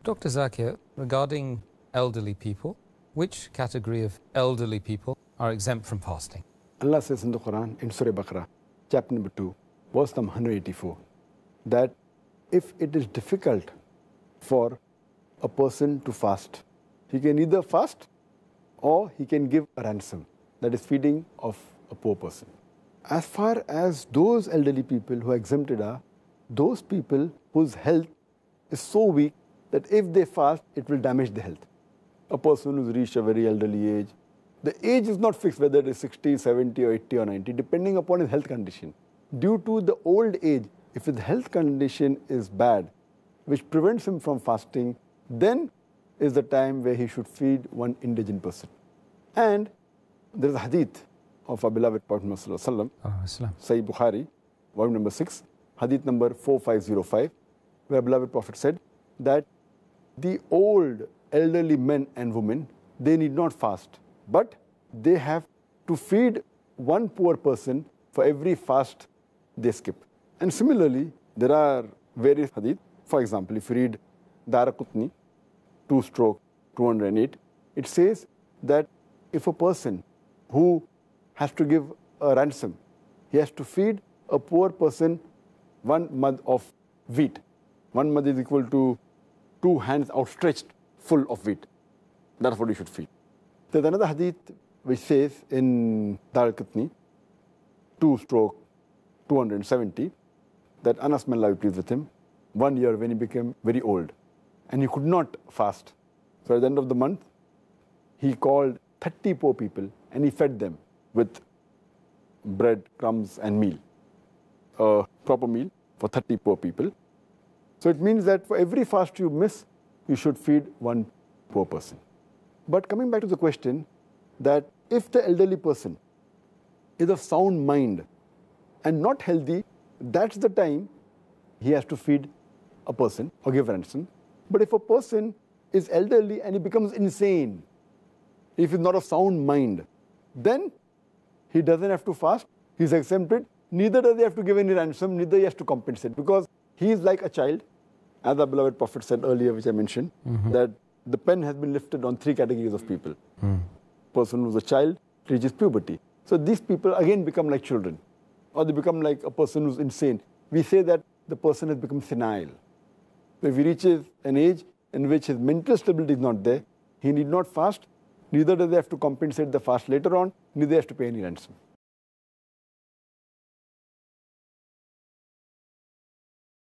Dr. Zakir, regarding elderly people, which category of elderly people are exempt from fasting? Allah says in the Quran, in Surah Baqara, chapter number 2, verse number 184, that if it is difficult for a person to fast, he can either fast or he can give a ransom, that is feeding of a poor person. As far as those elderly people who are exempted are, those people whose health is so weak that if they fast, it will damage the health. A person who's reached a very elderly age, the age is not fixed whether it is 60, 70 or 80 or 90, depending upon his health condition. Due to the old age, if his health condition is bad, which prevents him from fasting, then is the time where he should feed one indigent person. And there is a hadith of our beloved Prophet Muhammad Sallallahu Alaihi Wasallam, Sahih Bukhari, volume number 6, hadith number 4505, where beloved Prophet said that the old elderly men and women, they need not fast, but they have to feed one poor person for every fast they skip. And similarly, there are various hadith. For example, if you read Daraqutni 2/208, it says that if a person who has to give a ransom, he has to feed a poor person 1 mud of wheat. 1 mud is equal to 2 hands outstretched full of wheat. That's what you should feed. There's another hadith which says in Daraqutni 2/270 that Anas, may Allah be pleased with him, 1 year when he became very old and he could not fast. So at the end of the month, he called 30 poor people and he fed them with bread, crumbs and meal, a proper meal for 30 poor people. So it means that for every fast you miss, you should feed one poor person. But coming back to the question that if the elderly person is of sound mind and not healthy, that's the time he has to feed a person or give ransom. But if a person is elderly and he becomes insane, if he's not of sound mind, then he doesn't have to fast, he's exempted, neither does he have to give any ransom, neither he has to compensate, because he is like a child, as our beloved Prophet said earlier, which I mentioned, that the pen has been lifted on 3 categories of people. Person who's a child reaches puberty. So these people again become like children, or they become like a person who's insane. We say that the person has become senile. So if he reaches an age in which his mental stability is not there, he need not fast, neither does he have to compensate the fast later on, neither has to pay any ransom.